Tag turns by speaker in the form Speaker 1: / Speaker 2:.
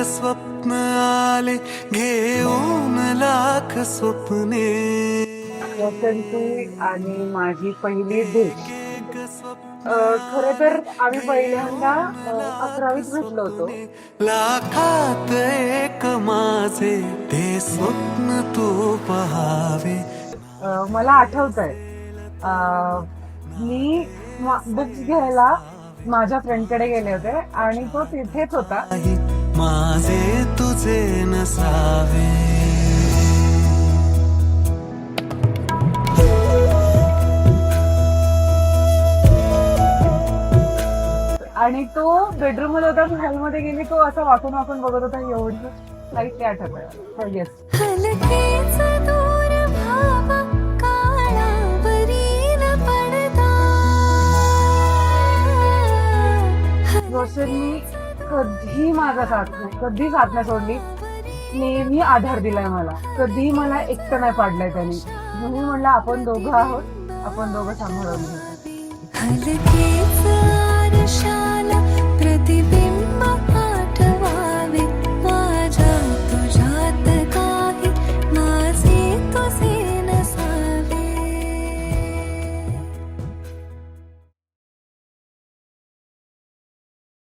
Speaker 1: स्वप्न आले घेऊन लाख स्वप्ने.
Speaker 2: वसंती आणि माझी पहिली भेट. खरं तर आम्ही पहिल्यांदा 11वीत भेटलो होतो.
Speaker 1: लाखात एक माझे ते स्वप्न तू पहावे.
Speaker 2: मला आठवतंय मी बुक्स घ्यायला माझ्या फ्रेंडकडे गेले होते आणि तो तिथेच होता.
Speaker 1: माझे तुझे नसावे.
Speaker 2: आणि तो बेडरूम मध्ये होता, मी हॉलमध्ये गेली, तो असा वाकून वाकून बघत होता. एवढं लाईट ते आठवतंय. येस. रोशननी कधी माझा साथ नाही, कधी साथ नाही सोडली. नेहमी आधार दिलाय मला, कधी मला एकटं नाही पाडलंय त्यांनी. म्हणून म्हणलं आपण दोघं आहोत, आपण दोघं सांभाळून घेऊ.
Speaker 3: प्रतिबिंब